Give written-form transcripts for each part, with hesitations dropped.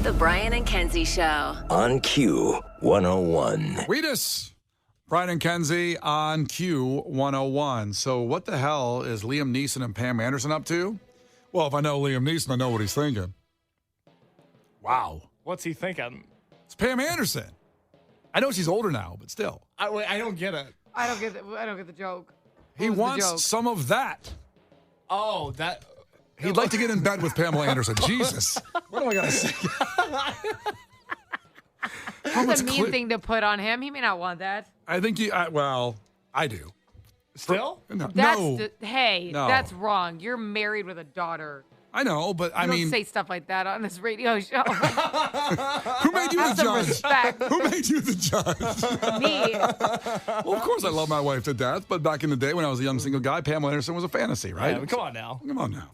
The Brian and Kenzie Show. On Q101. Wheatus. Brian and Kenzie on Q101. So what the hell is Liam Neeson and Pam Anderson up to? Well, if I know Liam Neeson, I know what he's thinking. Wow. What's he thinking? It's Pam Anderson. I know she's older now, but still. I don't get it. I don't get the joke. He What was the wants joke? some of that. Oh, that. He'd like to get in bed with Pamela Anderson. Jesus. What do I got to say? That's a mean thing to put on him. He may not want that. I think I do. Still? No. Hey, No. that's wrong. You're married with a daughter. I know, but I You mean, don't say stuff like that on this radio show. who made you the Have some judge? respect. Who made you the judge? Me. Well, of course I love my wife to death, but back in the day when I was a young single guy, Pamela Anderson was a fantasy, right? Yeah, come on now. Come on now.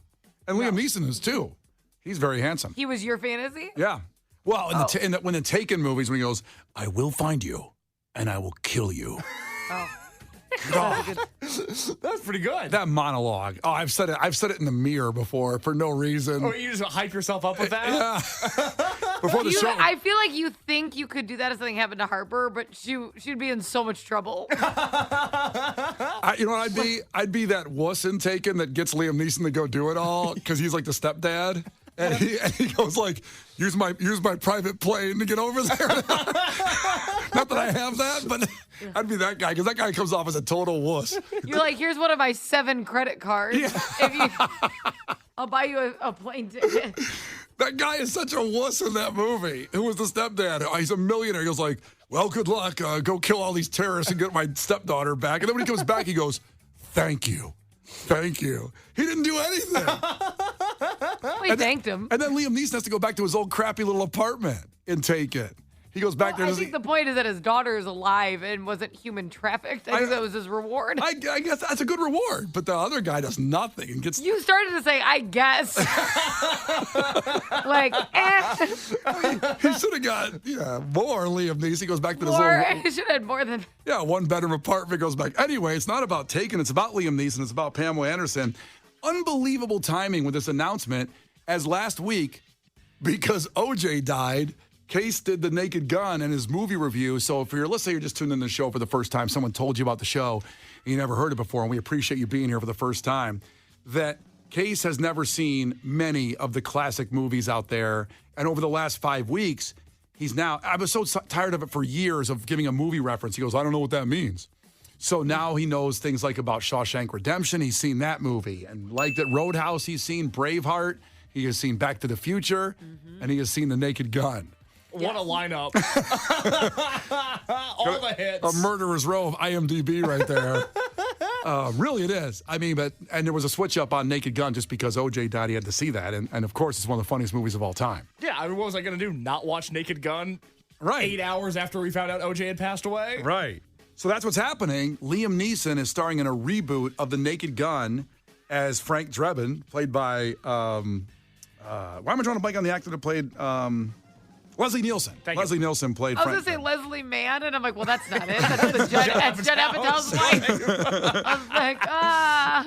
And Liam Neeson is too. He's very handsome. He was your fantasy? Yeah. Well, when the Taken movies, when he goes, "I will find you, and I will kill you." Oh. That's pretty good. That monologue. Oh, I've said it in the mirror before for no reason. Oh, you just hype yourself up with that? Yeah. Before the show. I feel like you think you could do that if something happened to Harper, but she'd be in so much trouble. You know what I'd be that wuss in Taken that gets Liam Neeson to go do it all because he's like the stepdad. And he goes like, use my private plane to get over there. Not that I have that, but I'd be that guy because that guy comes off as a total wuss. You're like, here's one of my 7 credit cards. Yeah. I'll buy you a plane ticket. That guy is such a wuss in that movie. Who was the stepdad? Oh, he's a millionaire. He goes like, well, good luck. Go kill all these terrorists and get my stepdaughter back. And then when he comes back, he goes, thank you. Thank you. He didn't do anything. We thanked him. And then Liam Neeson has to go back to his old crappy little apartment and take it. He goes back there. I think the point is that his daughter is alive and wasn't human trafficked. I think that was his reward. I guess that's a good reward, but the other guy does nothing and gets. You started to say, I guess. Like, He should have got more Liam Neeson. He goes back to his more. old. He should have had more than. Yeah, 1-bedroom apartment, goes back. Anyway, it's not about Taken. It's about Liam Neeson. It's about Pamela Anderson. Unbelievable timing with this announcement, as last week, because OJ died, Case did The Naked Gun and his movie review. So if you're listening, you're just tuning in the show for the first time, someone told you about the show, and you never heard it before, and we appreciate you being here for the first time, that Case has never seen many of the classic movies out there. And over the last 5 weeks, I was so tired of it for years of giving a movie reference. He goes, I don't know what that means. So now he knows things like about Shawshank Redemption. He's seen that movie. And like that Roadhouse, he's seen Braveheart. He has seen Back to the Future. And he has seen The Naked Gun. What a lineup. All the hits. A murderer's row of IMDb right there. Really it is. I mean, and there was a switch up on Naked Gun just because OJ died. He had to see that. And of course, it's one of the funniest movies of all time. Yeah, I mean, what was I going to do? Not watch Naked Gun? Right. 8 hours after we found out OJ had passed away? Right. So that's what's happening. Liam Neeson is starring in a reboot of The Naked Gun as Frank Drebin, played by, why am I drawing a blank on the actor that played, Leslie Nielsen. Leslie Nielsen played I was Frank. going to say Leslie Mann, and I'm like, well, that's not it. That's Judd Apatow's wife. I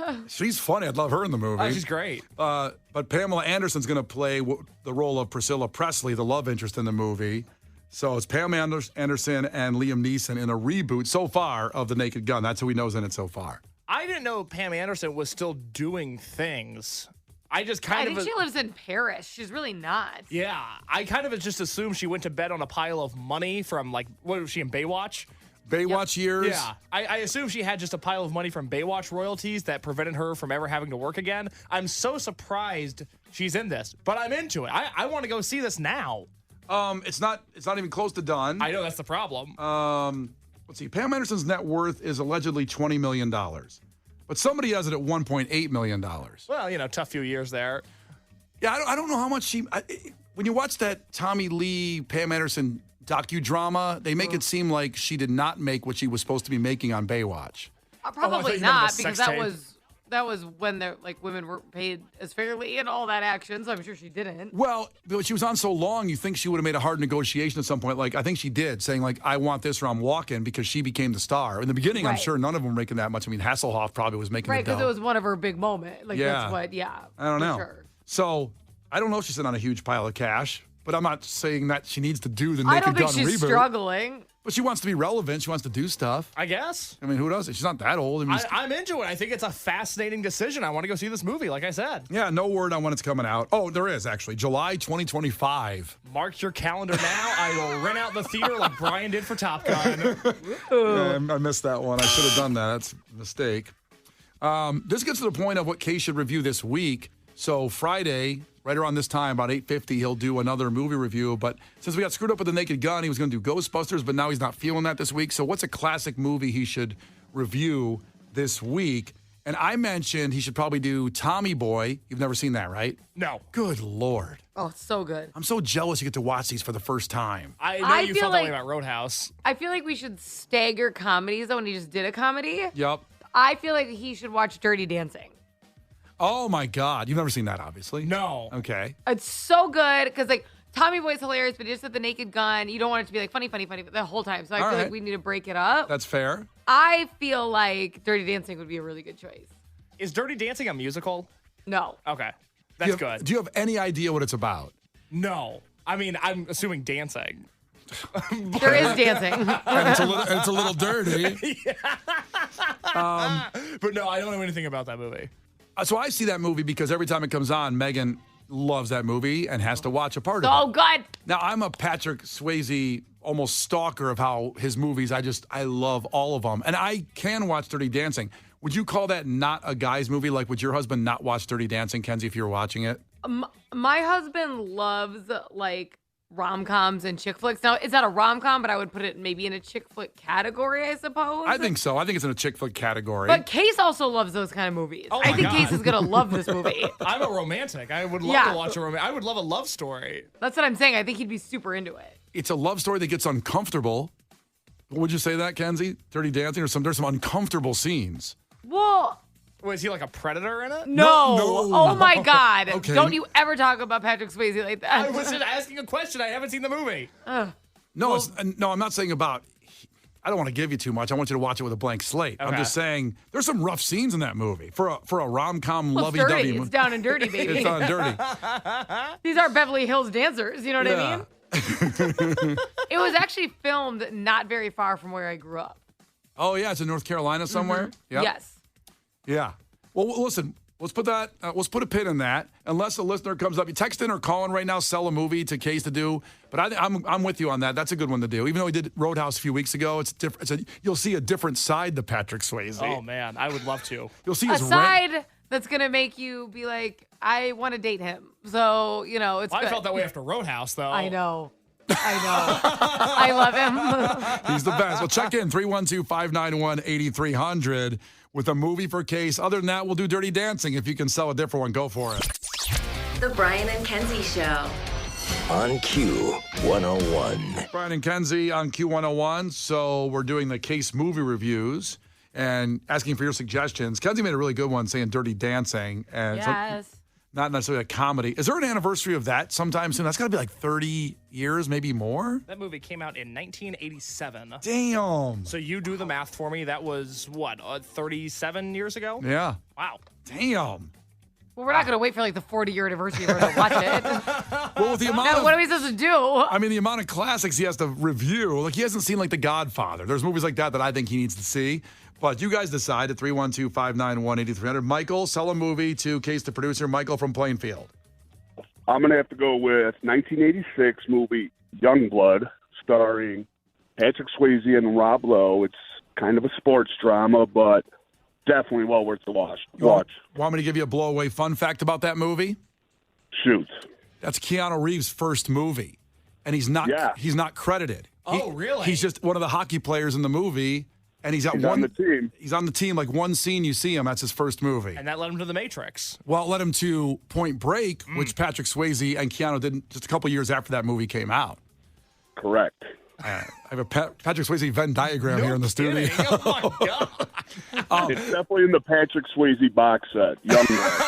was like, She's funny. I'd love her in the movie. Oh, she's great. But Pamela Anderson's going to play the role of Priscilla Presley, the love interest in the movie. So it's Pamela Anderson and Liam Neeson in a reboot so far of The Naked Gun. That's who he knows in it so far. I didn't know Pam Anderson was still doing things. I just I think she lives in Paris. She's really not. Yeah, I kind of just assumed she went to bed on a pile of money from, like, what was she in Baywatch? Baywatch years? Yeah, I assume she had just a pile of money from Baywatch royalties that prevented her from ever having to work again. I'm so surprised she's in this, but I'm into it. I want to go see this now. It's not even close to done. I know that's the problem. Let's see. Pam Anderson's net worth is allegedly $20 million. But somebody has it at $1.8 million. Well, tough few years there. Yeah, I don't know how much when you watch that Tommy Lee, Pam Anderson docudrama, they make it seem like she did not make what she was supposed to be making on Baywatch. Probably not, because that was when women weren't paid as fairly and all that action, so I'm sure she didn't. Well, but she was on so long, you think she would have made a hard negotiation at some point. Like, I think she did, saying, like, I want this or I'm walking, because she became the star. In the beginning, I'm sure none of them were making that much. I mean, Hasselhoff probably was making the dough. Right, because it was one of her big moments. Like, that's what, I don't know. Sure. So, I don't know if she's sitting on a huge pile of cash. But I'm not saying that she needs to do the I Naked don't think Gun she's reboot. struggling. But she wants to be relevant. She wants to do stuff. I guess. I mean, who does it? She's not that old. I mean, I'm into it. I think it's a fascinating decision. I want to go see this movie, like I said. yeah, no word on when it's coming out. Oh, there is, actually. July 2025. Mark your calendar now. I will rent out the theater like Brian did for Top Gun. I missed that one. I should have done that. That's a mistake. This gets to the point of what Kay should review this week. So Friday, right around this time, about 8:50, he'll do another movie review. But since we got screwed up with the Naked Gun, he was going to do Ghostbusters, but now he's not feeling that this week. So what's a classic movie he should review this week? And I mentioned he should probably do Tommy Boy. You've never seen that, right? No. Good Lord. Oh, it's so good. I'm so jealous you get to watch these for the first time. I know I you feel felt that way like- about Roadhouse. I feel like we should stagger comedies, though, when he just did a comedy. Yep. I feel like he should watch Dirty Dancing. Oh, my God. You've never seen that, obviously. No. Okay. It's so good because, like, Tommy Boy's hilarious, but he just said the Naked Gun. You don't want it to be like funny the whole time. So I All feel right. like we need to break it up. That's fair. I feel like Dirty Dancing would be a really good choice. Is Dirty Dancing a musical? No. Okay. Do That's you have- good. Do you have any idea what it's about? No. I mean, I'm assuming dancing. There is dancing. And it's a little dirty. But no, I don't know anything about that movie. So I see that movie because every time it comes on, Megan loves that movie and has to watch a part So of it. good. Now, I'm a Patrick Swayze almost stalker of how his movies, I love all of them. And I can watch Dirty Dancing. Would you call that not a guy's movie? Like, would your husband not watch Dirty Dancing, Kenzie, if you were watching it? My husband loves, like, rom-coms and chick flicks. Now, it's not a rom-com, but I would put it maybe in a chick flick category, I suppose. I think so. I think it's in a chick flick category. But Case also loves those kind of movies. Oh I my think God. Case is going to love this movie. I'm a romantic. I would love Yeah. to watch a romantic. I would love a love story. That's what I'm saying. I think he'd be super into it. It's a love story that gets uncomfortable. Would you say that, Kenzie? Dirty Dancing? There's some uncomfortable scenes. Well, Was he like a predator in it? no. No. Oh, my God. Okay. Don't you ever talk about Patrick Swayze like that. I was just asking a question. I haven't seen the movie. No, no, I'm not saying about. I don't want to give you too much. I want you to watch it with a blank slate. I'm Okay. just saying there's some rough scenes in that movie for a rom-com Well, it's lovey-dovey. dirty. It's down and dirty, baby. It's on dirty. These are Beverly Hills dancers. You know what I Yeah. mean? It was actually filmed not very far from where I grew up. Oh yeah, it's in North Carolina somewhere. Yep. Yes. Yeah. Well, listen. Let's put that. Let's put a pin in that. Unless a listener comes up, you text in or call in right now. Sell a movie to Case to do. But I'm with you on that. That's a good one to do. Even though he did Roadhouse a few weeks ago, it's different. You'll see a different side to Patrick Swayze. Oh man, I would love to. You'll see A his side that's going to make you be like, I want to date him. So, you know, it's I good. felt that way after Roadhouse, though. I know. I love him. He's the best. Well, check in 312-591-8300 with a movie for Case. Other than that, we'll do Dirty Dancing. If you can sell a different one, go for it. The Brian and Kenzie Show. On Q 101. Brian and Kenzie on Q101. So we're doing the Case movie reviews and asking for your suggestions. Kenzie made a really good one saying Dirty Dancing. And so Yes. not necessarily a comedy. Is there an anniversary of that sometime soon? That's got to be like 30 years, maybe more. That movie came out in 1987. Damn. So you do the math for me. That was, what, 37 years ago? Yeah. Wow. Damn. Well, we're not going to wait for like the 40-year anniversary for her to watch it. Well, with the amount Now, of, what are we supposed to do? I mean, the amount of classics he has to review, like he hasn't seen like The Godfather. There's movies like that I think he needs to see. But you guys decide at 312-591-8300. Michael, sell a movie to Case the producer. Michael from Plainfield. I'm going to have to go with 1986 movie Youngblood, starring Patrick Swayze and Rob Lowe. It's kind of a sports drama, but definitely well worth the watch. Want me to give you a blowaway fun fact about that movie? Shoot. That's Keanu Reeves' first movie, and he's not credited. Oh, really? He's just one of the hockey players in the movie, and he's on the team. He's on the team. Like one scene you see him, that's his first movie. And that led him to The Matrix. Well, it led him to Point Break, which Patrick Swayze and Keanu did just a couple years after that movie came out. Correct. I have a Patrick Swayze Venn diagram here in the studio. Kidding. Oh, my God. It's definitely in the Patrick Swayze box set. Youngblood.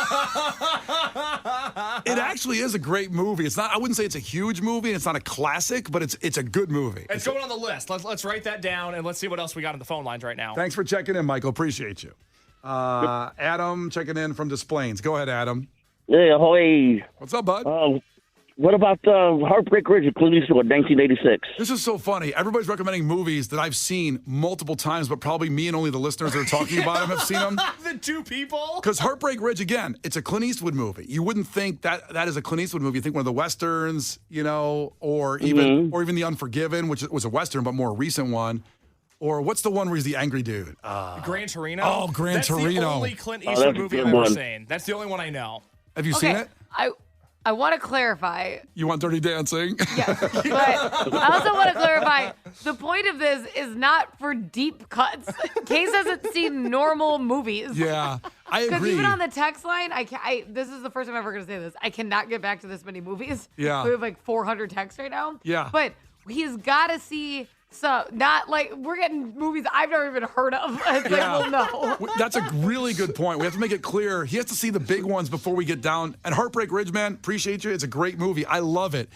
It actually is a great movie. It's not. I wouldn't say it's a huge movie. And it's not a classic, but it's a good movie. It's going on the list. Let's write that down, and let's see what else we got on the phone lines right now. Thanks for checking in, Michael. Appreciate you. Adam checking in from Des Plaines. Go ahead, Adam. Hey, ahoy. What's up, bud? What about Heartbreak Ridge with Clint Eastwood, 1986? This is so funny. Everybody's recommending movies that I've seen multiple times, but probably me and only the listeners that are talking about them have seen them. The two people? Because Heartbreak Ridge, again, it's a Clint Eastwood movie. You wouldn't think that is a Clint Eastwood movie. You think one of the Westerns, or even The Unforgiven, which was a Western, but more recent one. Or what's the one where he's the angry dude? Gran Torino? Oh, Gran Torino. That's the only Clint Eastwood movie I've ever seen. That's the only one I know. Have you seen it? I want to clarify. You want Dirty Dancing? Yes, but I also want to clarify. The point of this is not for deep cuts. Case hasn't seen normal movies. Yeah, I agree. Because even on the text line, this is the first time I'm ever going to say this. I cannot get back to this many movies. Yeah. We have like 400 texts right now. Yeah. But he's got to see. So, not like we're getting movies I've never even heard of. It's like, well, no. That's a really good point. We have to make it clear. He has to see the big ones before we get down. And Heartbreak Ridge, man, appreciate you. It's a great movie. I love it.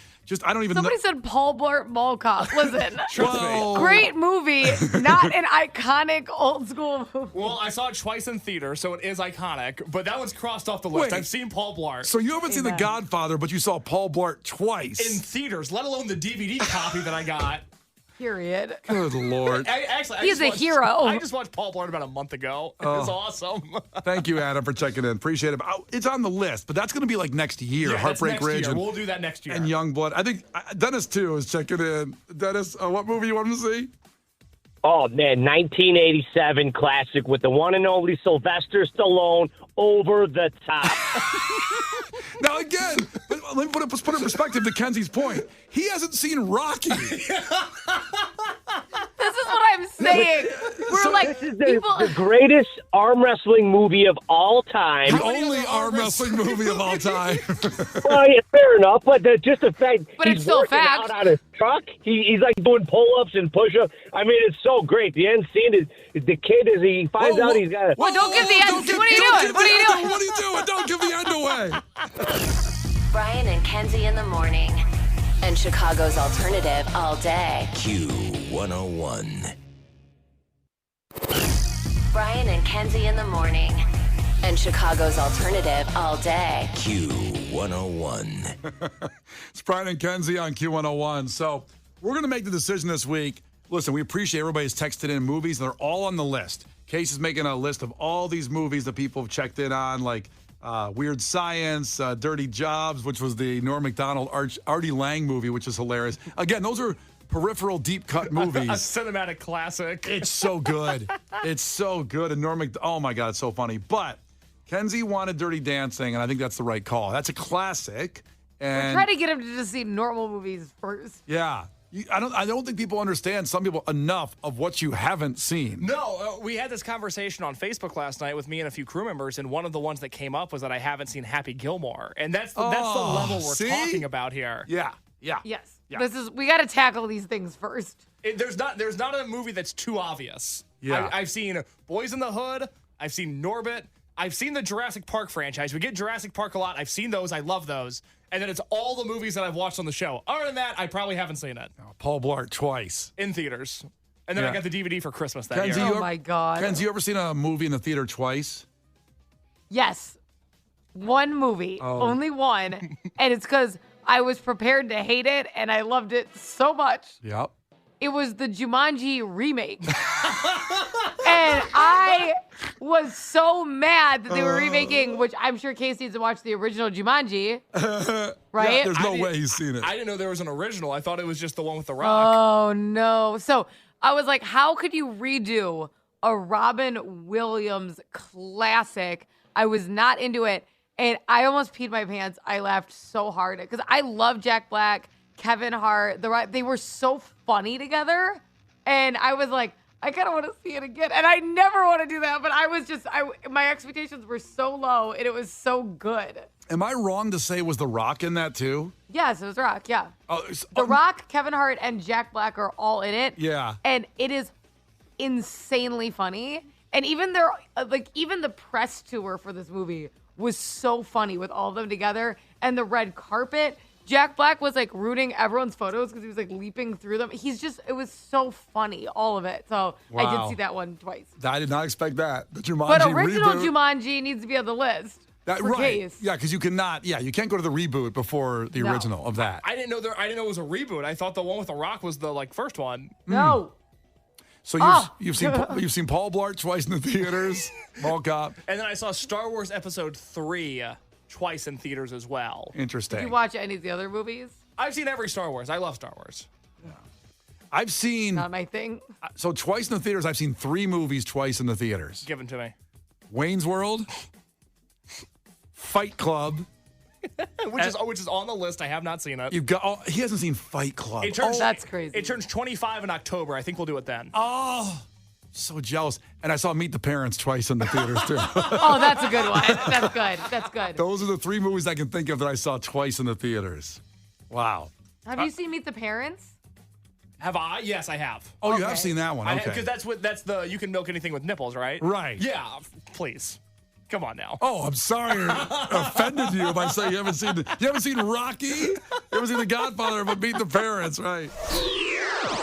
I don't even know. Somebody said Paul Blart Mall Cop. Listen, Whoa. great movie, not an iconic old school movie. Well, I saw it twice in theater, so it is iconic, but that one's crossed off the list. Wait. I've seen Paul Blart. So you haven't seen The Godfather, but you saw Paul Blart twice. In theaters, let alone the DVD copy that I got. Period. Good Lord. He's a hero. I just watched Paul Blart about a month ago. It was awesome. Thank you, Adam, for checking in. Appreciate it. It's on the list, but that's going to be like next year. Yeah, Heartbreak next Ridge. year. We'll do that next year. And Youngblood. I think Dennis, too, is checking in. Dennis, what movie you want him to see? Oh, man, 1987 classic with the one and only Sylvester Stallone, Over the Top. Now, again, let me put it in perspective to Kenzie's point. He hasn't seen Rocky. This is what I'm saying. We're This is the greatest arm wrestling movie of all time. The only arm wrestling movie of all time. Well, yeah, fair enough, but just the fact But he's it's still working fact. out on his truck. He's like doing pull-ups and push-ups. I mean, it's so great. The end scene is the kid as he finds out he's got. Well, don't give the end. What are you doing? What are you doing? What are you doing? Don't give the end away. Brian and Kenzie in the morning. And Chicago's alternative all day. Q101. Brian and Kenzie in the morning. And Chicago's alternative all day. Q101. It's Brian and Kenzie on Q101. So we're going to make the decision this week. Listen, we appreciate everybody's texted in movies. They're all on the list. Case is making a list of all these movies that people have checked in on, like Weird Science, Dirty Jobs, which was the Norm Macdonald, Artie Lang movie, which is hilarious. Again, those are peripheral deep cut movies. A cinematic classic. It's so good. It's so good. And oh my God, it's so funny. But Kenzie wanted Dirty Dancing, and I think that's the right call. That's a classic. And Try to get him to just see normal movies first. yeah. I don't think people understand, some people, enough of what you haven't seen. No, we had this conversation on Facebook last night with me and a few crew members, and one of the ones that came up was that I haven't seen Happy Gilmore, and that's the level we're talking about here. Yeah. Yes. Yeah. We got to tackle these things first. There's not a movie that's too obvious. Yeah. I've seen Boys in the Hood. I've seen Norbit. I've seen the Jurassic Park franchise. We get Jurassic Park a lot. I've seen those. I love those. And then it's all the movies that I've watched on the show. Other than that, I probably haven't seen it. Paul Blart twice. In theaters. And then I got the DVD for Christmas that Kenzie, year. Oh, my God. Kenzie, you ever seen a movie in the theater twice? Yes. One movie. Only one. And it's because I was prepared to hate it, and I loved it so much. Yep. It was the Jumanji remake. And I was so mad that they were remaking, which I'm sure Case needs to watch the original Jumanji. Right? Yeah, there's no way he's seen it. I didn't know there was an original. I thought it was just the one with The Rock. Oh, no. So I was like, how could you redo a Robin Williams classic? I was not into it. And I almost peed my pants. I laughed so hard because I love Jack Black, Kevin Hart. They were so funny together. And I was like, I kind of want to see it again. And I never want to do that. But I was just, my expectations were so low and it was so good. Am I wrong to say was The Rock in that too? Yes, it was Rock. Yeah. Oh, The Rock, Kevin Hart, and Jack Black are all in it. Yeah. And it is insanely funny. And even even the press tour for this movie was so funny with all of them together. And the red carpet. Jack Black was like rooting everyone's photos because he was like leaping through them. It was so funny, all of it. So I Wow. did see that one twice. I did not expect that. The Jumanji But original reboot. Jumanji needs to be on the list. for Case. Yeah, because you cannot. Yeah, you can't go to the reboot before the No. original of that. I didn't know it was a reboot. I thought the one with The Rock was the first one. No. So you've seen Paul Blart twice in the theaters, Mall Cop. And then I saw Star Wars Episode 3 twice in theaters as well. Interesting. Did you watch any of the other movies? I've seen every Star Wars. I love Star Wars. I've seen Not my thing. so twice in the theaters. I've seen 3 movies twice in the theaters: Give them to me. Wayne's World, Fight Club. Which is on the list. I have not seen it. You've got. Oh, he hasn't seen Fight Club. That's crazy. It turns 25 in October. I think we'll do it then. Oh, so jealous. And I saw Meet the Parents twice in the theaters too. Oh, that's a good one. That's good. That's good. Those are the 3 movies I can think of that I saw twice in the theaters. Wow. Have you seen Meet the Parents? Have I? Yes, I have. Oh, you Okay. have seen that one. Okay. Because that's the you can milk anything with nipples, right? Right. Yeah. Please. Come on now. Oh, I'm sorry I offended you by saying you haven't seen Rocky? You haven't seen The Godfather, but Meet the Parents, right?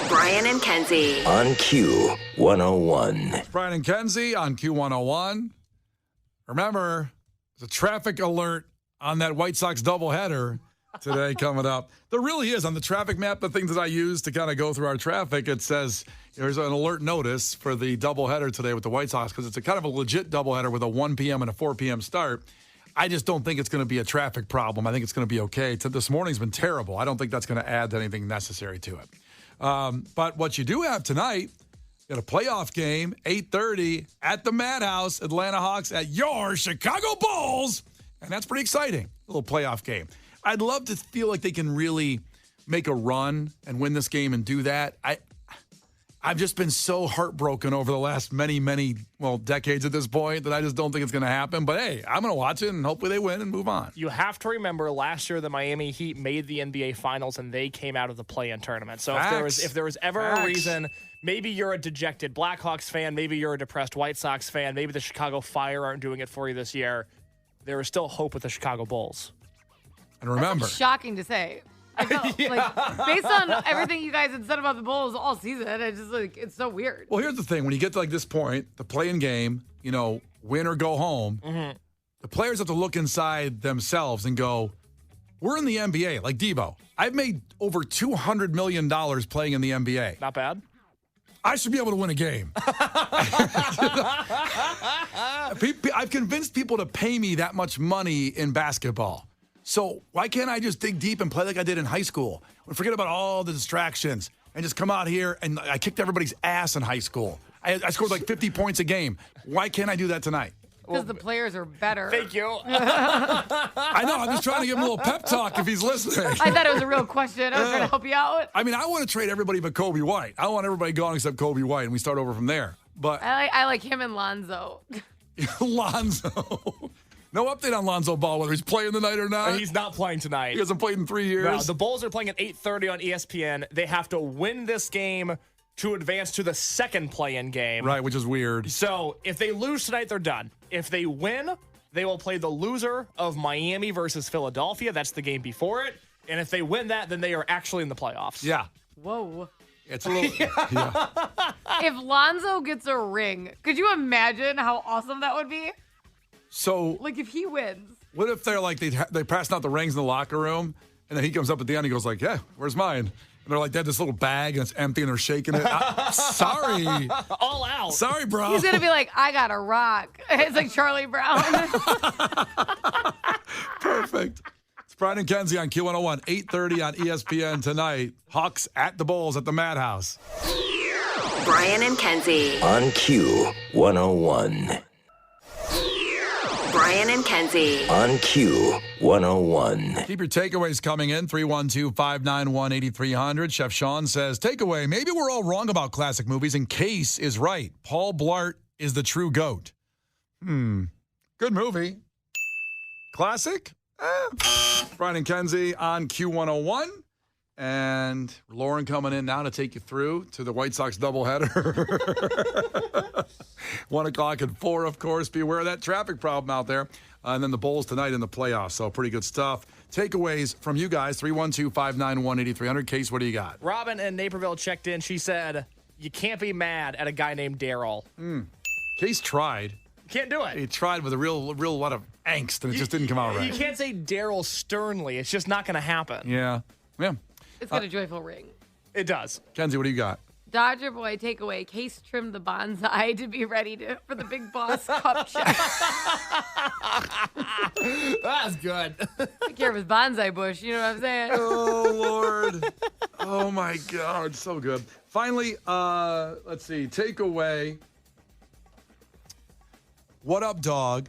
Brian and Kenzie. On Q101. Brian and Kenzie on Q101. Remember, there's a traffic alert on that White Sox doubleheader today coming up. There really is. On the traffic map, the things that I use to kind of go through our traffic, it says there's an alert notice for the doubleheader today with the White Sox because it's a kind of a legit doubleheader with a 1 p.m. and a 4 p.m. start. I just don't think it's going to be a traffic problem. I think it's going to be okay. This morning's been terrible. I don't think that's going to add anything necessary to it. But what you do have tonight, you got a playoff game, 8:30 at the Madhouse, Atlanta Hawks at your Chicago Bulls. And that's pretty exciting, a little playoff game. I'd love to feel like they can really make a run and win this game and do that. I've just been so heartbroken over the last many, decades at this point that I just don't think it's going to happen. But, hey, I'm going to watch it, and hopefully they win and move on. You have to remember last year the Miami Heat made the NBA Finals and they came out of the play-in tournament. So if there was ever a reason, maybe you're a dejected Blackhawks fan, maybe you're a depressed White Sox fan, maybe the Chicago Fire aren't doing it for you this year, there is still hope with the Chicago Bulls. And remember, That's shocking to say. I felt like based on everything you guys had said about the Bulls all season, it's just it's so weird. well, here's the thing. When you get to this point, the play-in game, win or go home, the players have to look inside themselves and go, we're in the NBA. Like Debo, I've made over $200 million playing in the NBA. Not bad. I should be able to win a game. I've convinced people to pay me that much money in basketball. So why can't I just dig deep and play like I did in high school? Forget about all the distractions and just come out here and I kicked everybody's ass in high school. I scored like 50 points a game. Why can't I do that tonight? Because the players are better. Thank you. I know. I'm just trying to give him a little pep talk if he's listening. I thought it was a real question. I was trying to help you out. I mean, I want to trade everybody but Kobe White. I want everybody gone except Kobe White, and we start over from there. But I like him and Lonzo. Lonzo. No update on Lonzo Ball, whether he's playing tonight or not. He's not playing tonight. He hasn't played in 3 years. No, the Bulls are playing at 8:30 on ESPN. They have to win this game to advance to the second play-in game. Right, which is weird. So if they lose tonight, they're done. If they win, they will play the loser of Miami versus Philadelphia. That's the game before it. And if they win that, then they are actually in the playoffs. Yeah. Whoa. It's a little. Yeah. If Lonzo gets a ring, could you imagine how awesome that would be? So, Like if he wins. what if they're like, they passed out the rings in the locker room, and then he comes up at the end, he goes like, yeah, where's mine? And they're like, they have this little bag, and it's empty, and they're shaking it. Sorry. All out. Sorry, bro. He's gonna be like, I got a rock. It's like Charlie Brown. Perfect. It's Brian and Kenzie on Q101, 8:30 on ESPN tonight. Hawks at the Bulls at the Madhouse. Brian and Kenzie. On Q101. Brian and Kenzie. On Q101. Keep your takeaways coming in, 312-591-8300. Chef Sean says, takeaway, maybe we're all wrong about classic movies and Case is right. Paul Blart is the true GOAT. Good movie. Classic? Brian and Kenzie on Q101. And Lauren coming in now to take you through to the White Sox doubleheader. 1 o'clock and 4, of course. Be aware of that traffic problem out there. And then the Bulls tonight in the playoffs. So pretty good stuff. Takeaways from you guys, 312-591-8300. Case, what do you got? Robin in Naperville checked in. She said, you can't be mad at a guy named Daryl. Case tried. Can't do it. He tried with a real lot of angst, and it just didn't come out right. You can't say Daryl sternly. It's just not going to happen. Yeah. It's got a joyful ring. It does. Kenzie, what do you got? Dodger boy takeaway. Case trimmed the bonsai to be ready for the big boss cup check. That's good. Take care of his bonsai bush. You know what I'm saying? Oh, Lord. Oh, my God. So good. Finally, let's see. Takeaway. What up, dog,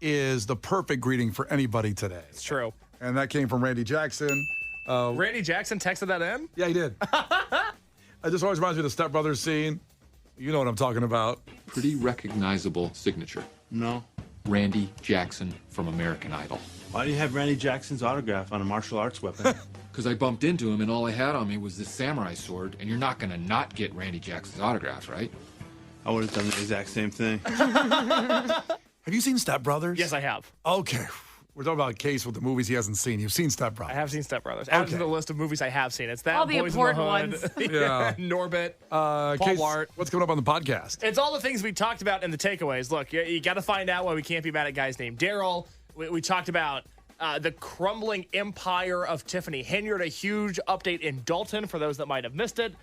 is the perfect greeting for anybody today. It's true. And that came from Randy Jackson. Randy Jackson texted that in? Yeah, he did. It just always reminds me of the Step Brothers scene. You know what I'm talking about. Pretty recognizable signature. No. Randy Jackson from American Idol. Why do you have Randy Jackson's autograph on a martial arts weapon? Because I bumped into him and all I had on me was this samurai sword, and you're not going to not get Randy Jackson's autograph, right? I would have done the exact same thing. Have you seen Step Brothers? Yes, I have. Okay. We're talking about Case with the movies he hasn't seen. You've seen Step Brothers. I have seen Step Brothers. Add to the list of movies I have seen. It's that, All the Boys important in the Hood, ones. Yeah. Norbit, Paul Case, Blart. what's coming up on the podcast? It's all the things we talked about in the takeaways. Look, you got to find out why we can't be mad at guys named Daryl. We talked about the crumbling empire of Tiffany Henyard, a huge update in Dalton for those that might have missed it.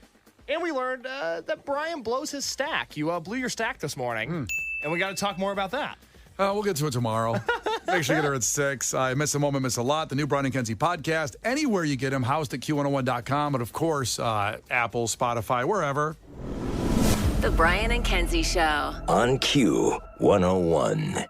And we learned that Brian blows his stack. You blew your stack this morning, and we got to talk more about that. We'll get to it tomorrow. Make sure you get her at 6. I miss a moment, miss a lot. The new Brian and Kenzie podcast. Anywhere you get them, housed at Q101.com. But of course, Apple, Spotify, wherever. The Brian and Kenzie Show. On Q101.